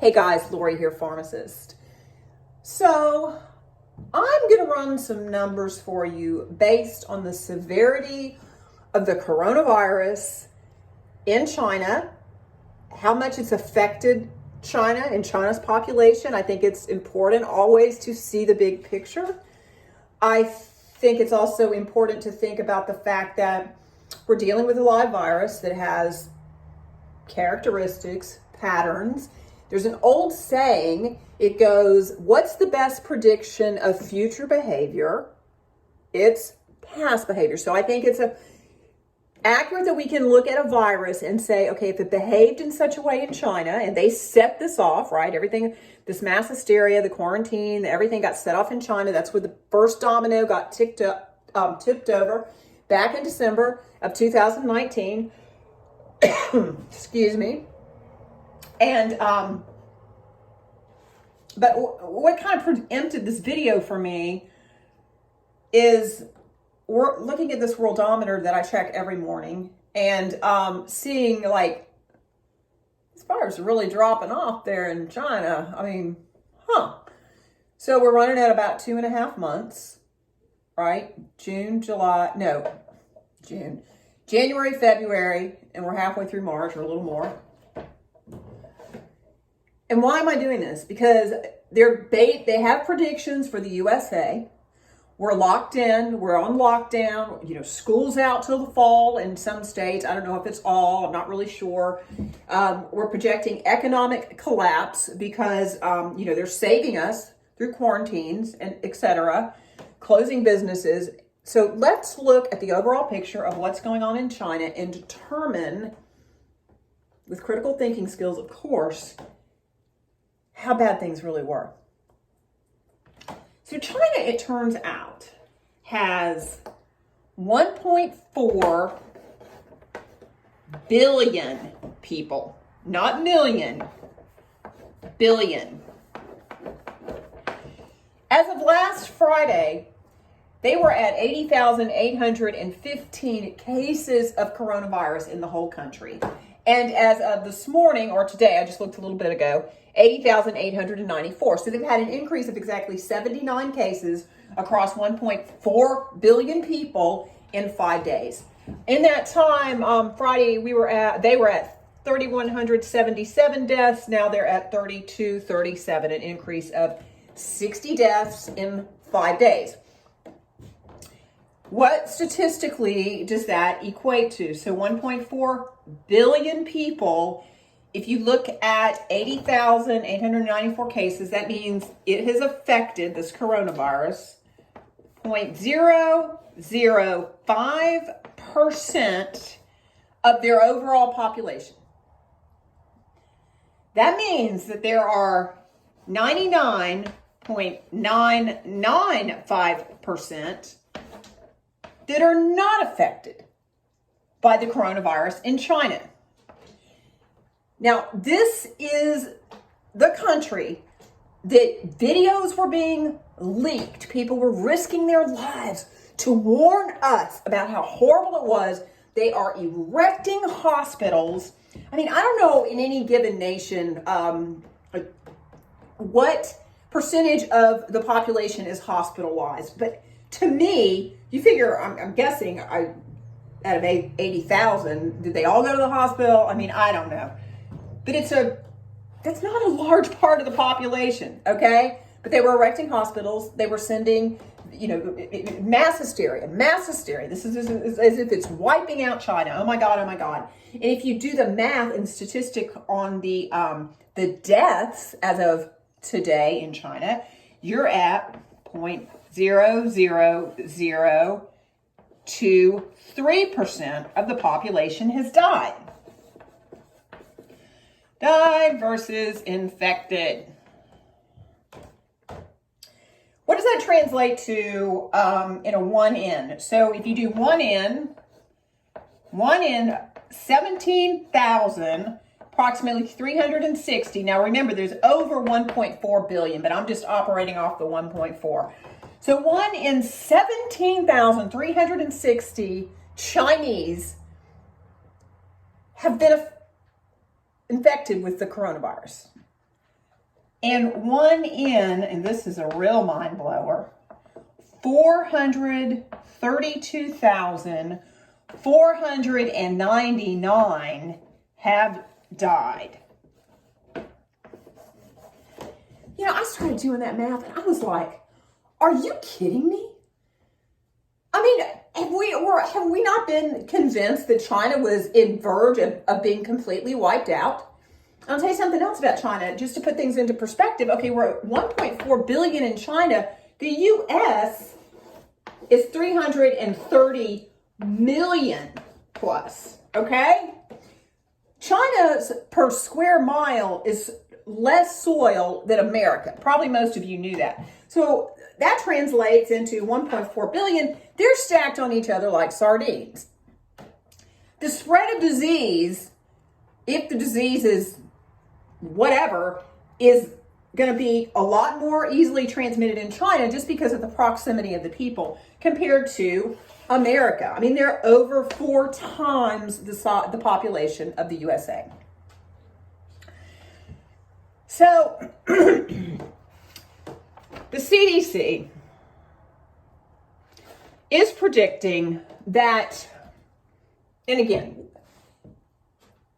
Hey guys, Lori here, pharmacist. So I'm going to run some numbers for you based on the severity of the coronavirus in China, how much it's affected China and China's population. I think it's important always to see the big picture. I think it's also important to think about the fact that we're dealing with a live virus that has characteristics, patterns. There's an old saying, it goes, what's the best prediction of future behavior? It's past behavior. So I think it's accurate that we can look at a virus and say, okay, if it behaved in such a way in China, and they set this off, right? Everything, this mass hysteria, the quarantine, everything got set off in China. That's where the first domino got tipped over back in December of 2019. Excuse me. And, but what kind of preempted this video for me is we're looking at this worldometer that I check every morning and, seeing like, this virus is really dropping off there in China. I mean, So we're running at about 2.5 months, right? January, February, and we're halfway through March or a little more. And why am I doing this? Because they have predictions for the USA. We're locked in. We're on lockdown. School's out till the fall in some states. I don't know if it's all. I'm not really sure. We're projecting economic collapse because, they're saving us through quarantines and et cetera, closing businesses. So let's look at the overall picture of what's going on in China and determine, with critical thinking skills, of course, how bad things really were. So China, it turns out, has 1.4 billion people, not million, billion. As of last Friday, they were at 80,815 cases of coronavirus in the whole country. And as of this morning, or today, I just looked a little bit ago, 80,894. So they've had an increase of exactly 79 cases across 1.4 billion people in 5 days. In that time, Friday, they were at 3,177 deaths. Now they're at 3,237, an increase of 60 deaths in 5 days. What statistically does that equate to? So 1.4 billion people. If you look at 80,894 cases, that means it has affected this coronavirus 0.005% of their overall population. That means that there are 99.995% that are not affected by the coronavirus in China. Now, this is the country that videos were being leaked. People were risking their lives to warn us about how horrible it was. They are erecting hospitals. I mean, I don't know in any given nation what percentage of the population is hospitalized. But to me, you figure, I'm guessing, out of 80,000, did they all go to the hospital? I mean, I don't know. But that's not a large part of the population, okay? But they were erecting hospitals. They were sending, mass hysteria. This is as if it's wiping out China. Oh my God. And if you do the math and statistic on the deaths as of today in China, you're at 0.0023% of the population has died. Died versus infected. What does that translate to in a 1N? So if you do 1N, 17,000, approximately 360. Now remember, there's over 1.4 billion, but I'm just operating off the 1.4. So 1 in 17,360 Chinese have been infected with the coronavirus. and one in, and this is a real mind blower, 432,499 have died. You know, I started doing that math and I was like, are you kidding me? I mean, have we not been convinced that China was in verge of being completely wiped out? I'll tell you something else about China, just to put things into perspective. Okay, we're at 1.4 billion in China. The U.S. is 330 million plus, okay? China's per square mile is less soil than America. Probably most of you knew that. So that translates into 1.4 billion. They're stacked on each other like sardines. The spread of disease, if the disease is whatever, is going to be a lot more easily transmitted in China just because of the proximity of the people compared to America. I mean, they're over 4 times the population of the USA. So, the CDC is predicting that, and again,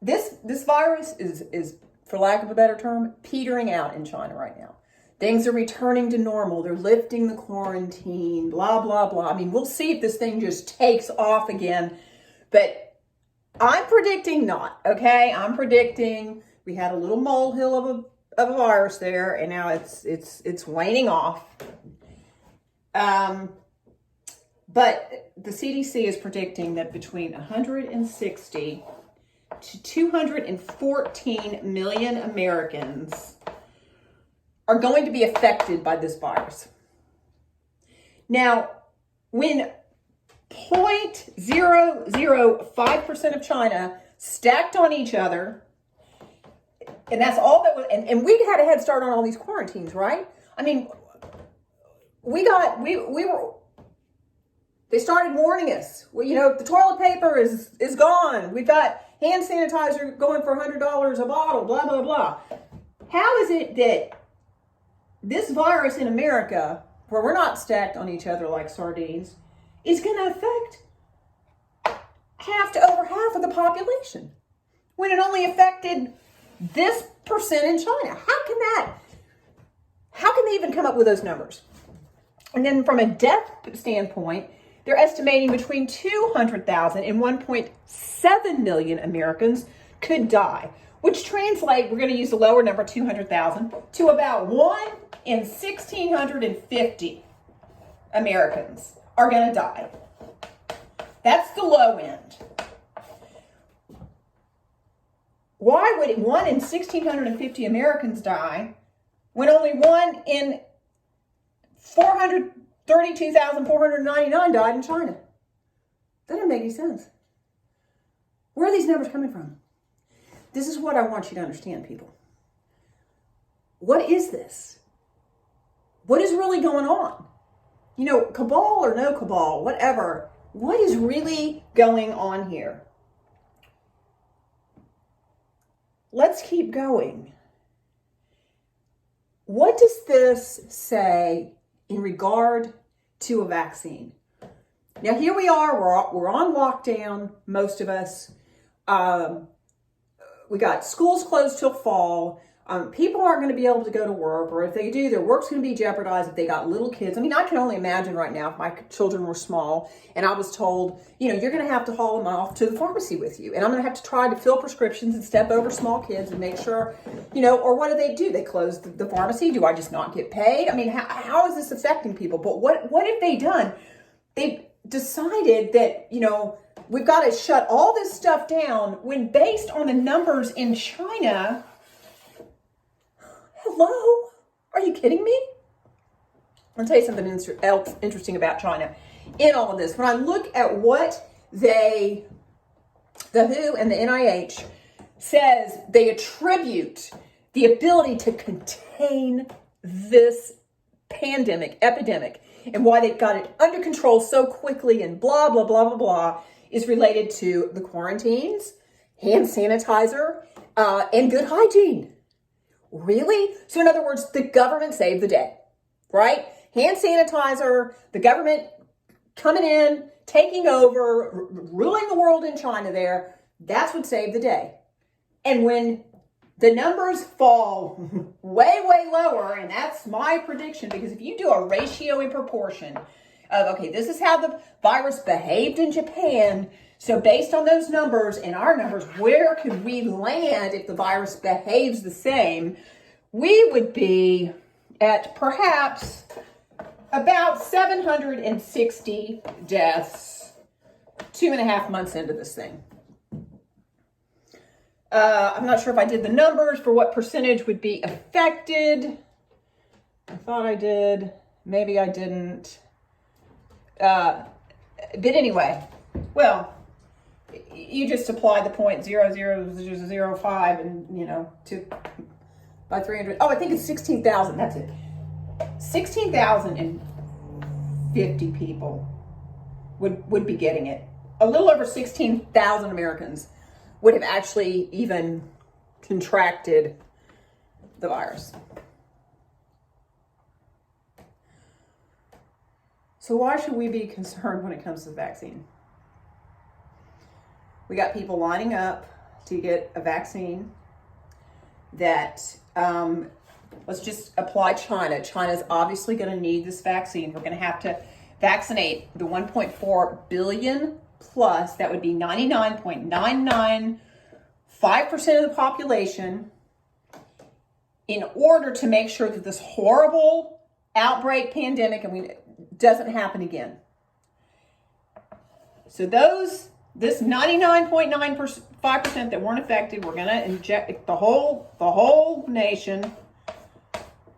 this virus is, for lack of a better term, petering out in China right now. Things are returning to normal. They're lifting the quarantine, blah, blah, blah. I mean, we'll see if this thing just takes off again. But I'm predicting not, okay? I'm predicting we had a little molehill of a virus there, and now it's waning off. But the CDC is predicting that between 160 to 214 million Americans are going to be affected by this virus. Now, when 0.005% of China stacked on each other, and that's all that was, and we had a head start on all these quarantines, right? I mean, they started warning us. Well, you know, the toilet paper is gone. We've got hand sanitizer going for $100 a bottle, blah, blah, blah. How is it that this virus in America, where we're not stacked on each other like sardines, is going to affect over half of the population when it only affected this percent in China? How can they even come up with those numbers? And then from a death standpoint, they're estimating between 200,000 and 1.7 million Americans could die, which translate, we're going to use the lower number, 200,000, to about 1 in 1,650 Americans are going to die. That's the low end. Why would 1 in 1,650 Americans die when only 1 in 432,499 died in China? That doesn't make any sense. Where are these numbers coming from? This is what I want you to understand, people. What is this? What is really going on? You know, cabal or no cabal, whatever. What is really going on here? Let's keep going. What does this say in regard to a vaccine? Now, here we are. We're on lockdown, most of us. We got schools closed till fall. People aren't going to be able to go to work, or if they do, their work's going to be jeopardized if they got little kids. I mean, I can only imagine right now if my children were small and I was told, you know, you're going to have to haul them off to the pharmacy with you. And I'm going to have to try to fill prescriptions and step over small kids and make sure, you know, or what do? They close the pharmacy. Do I just not get paid? I mean, how is this affecting people? But what have they done? They've decided that, you know, we've got to shut all this stuff down when, based on the numbers in China, hello? Are you kidding me? I'll tell you something else interesting about China in all of this. When I look at what the WHO and the NIH says they attribute the ability to contain this epidemic, and why they got it under control so quickly and blah, blah, blah, blah, blah, is related to the quarantines, hand sanitizer, and good hygiene. Really? So in other words, the government saved the day, right? Hand sanitizer, the government coming in, taking over, ruling the world in China there. That's what saved the day. And when the numbers fall way, way lower, and that's my prediction, because if you do a ratio in proportion of, okay, this is how the virus behaved in Japan, so based on those numbers and our numbers, where could we land if the virus behaves the same? We would be at perhaps about 760 deaths 2.5 months into this thing. I'm not sure if I did the numbers for what percentage would be affected. I thought I did. Maybe I didn't. But anyway, well, you just apply the 0.0005 and, by 300. Oh, I think it's 16,000. That's it. 16,050 people would be getting it. A little over 16,000 Americans would have actually even contracted the virus. So why should we be concerned when it comes to the vaccine? We got people lining up to get a vaccine that, let's just apply China. China's obviously going to need this vaccine. We're going to have to vaccinate the 1.4 billion plus, that would be 99.995% of the population, in order to make sure that this horrible outbreak pandemic doesn't happen again. So this 99.95% that weren't affected, we're going to inject the whole nation.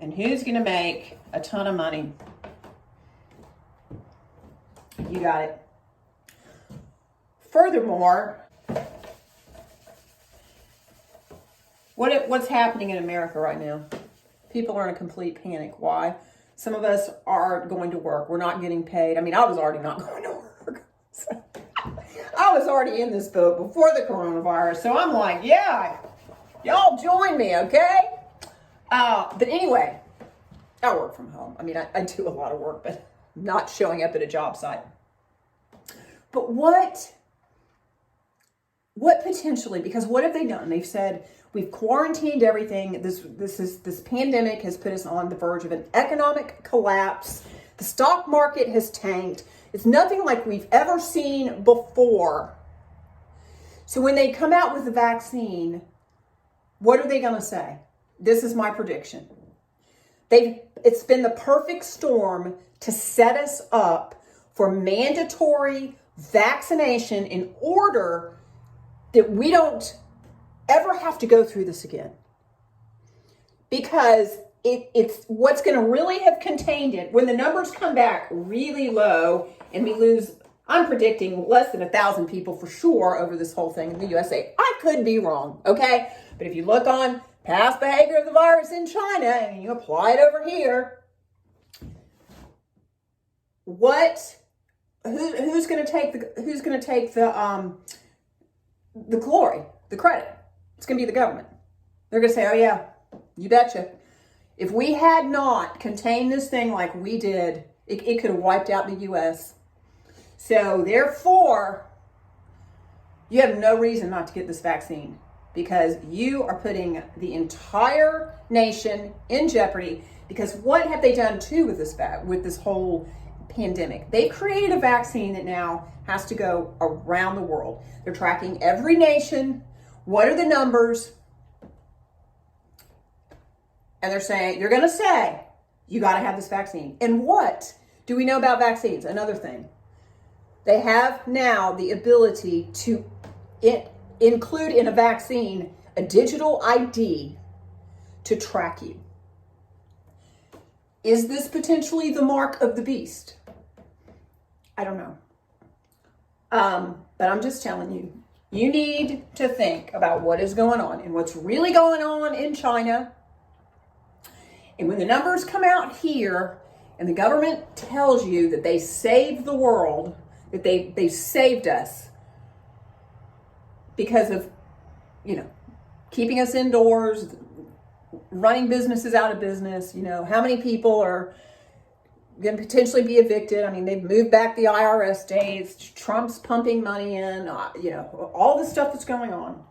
And who's going to make a ton of money? You got it. Furthermore, what's happening in America right now? People are in a complete panic. Why? Some of us are going to work. We're not getting paid. I mean, I was already not going to work. So, I was already in this boat before the coronavirus. So I'm like, yeah, y'all join me, okay? But anyway, I work from home. I mean, I do a lot of work, but not showing up at a job site. But what potentially, because what have they done? They've said, we've quarantined everything. This pandemic has put us on the verge of an economic collapse. The stock market has tanked. It's nothing like we've ever seen before. So when they come out with the vaccine, what are they going to say? This is my prediction. It's been the perfect storm to set us up for mandatory vaccination in order that we don't ever have to go through this again. Because it's what's going to really have contained it. When the numbers come back really low and we lose, I'm predicting less than 1,000 people for sure over this whole thing in the USA. I could be wrong, okay? But if you look on past behavior of the virus in China and you apply it over here, who's going to take the glory, the credit? It's going to be the government. They're going to say, oh yeah, you betcha. If we had not contained this thing like we did, it could have wiped out the U.S. So therefore, you have no reason not to get this vaccine, because you are putting the entire nation in jeopardy. Because what have they done too with this whole pandemic? They created a vaccine that now has to go around the world. They're tracking every nation. What are the numbers? And they're going to say, you got to have this vaccine. And what do we know about vaccines? Another thing. They have now the ability to include in a vaccine a digital ID to track you. Is this potentially the mark of the beast? I don't know. But I'm just telling you, you need to think about what is going on and what's really going on in China. And when the numbers come out here and the government tells you that they saved the world, that they saved us because of, keeping us indoors, running businesses out of business. You know, how many people are going to potentially be evicted? I mean, they've moved back the IRS dates. Trump's pumping money in, you know, all this stuff that's going on.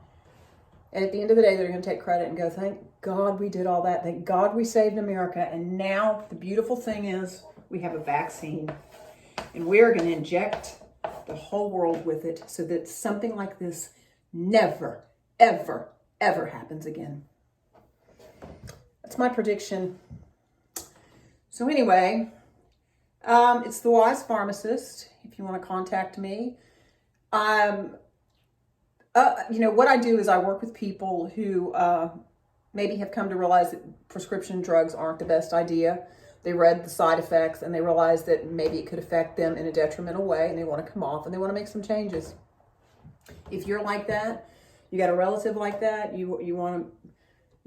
And at the end of the day, they're going to take credit and go, thank God we did all that. Thank God we saved America. And now the beautiful thing is we have a vaccine. And we're going to inject the whole world with it so that something like this never, ever, ever happens again. That's my prediction. So anyway, it's the Wise Pharmacist. If you want to contact me, you know, what I do is I work with people who maybe have come to realize that prescription drugs aren't the best idea. They read the side effects and they realize that maybe it could affect them in a detrimental way, and they want to come off and they want to make some changes. If you're like that, you got a relative like that, you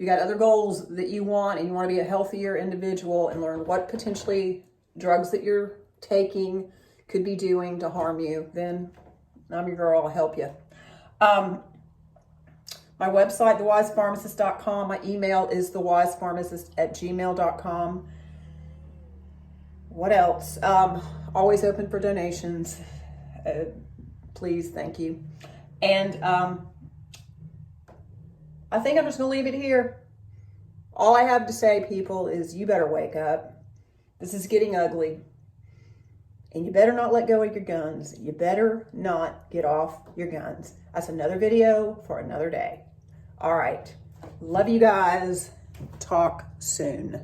got other goals that you want, and you want to be a healthier individual and learn what potentially drugs that you're taking could be doing to harm you, then I'm your girl. I'll help you. My website, thewisepharmacist.com. My email is thewisepharmacist@gmail.com. What else? Always open for donations. Please, thank you. And I think I'm just going to leave it here. All I have to say, people, is you better wake up. This is getting ugly. And you better not let go of your guns. You better not get off your guns. That's another video for another day. All right. Love you guys. Talk soon.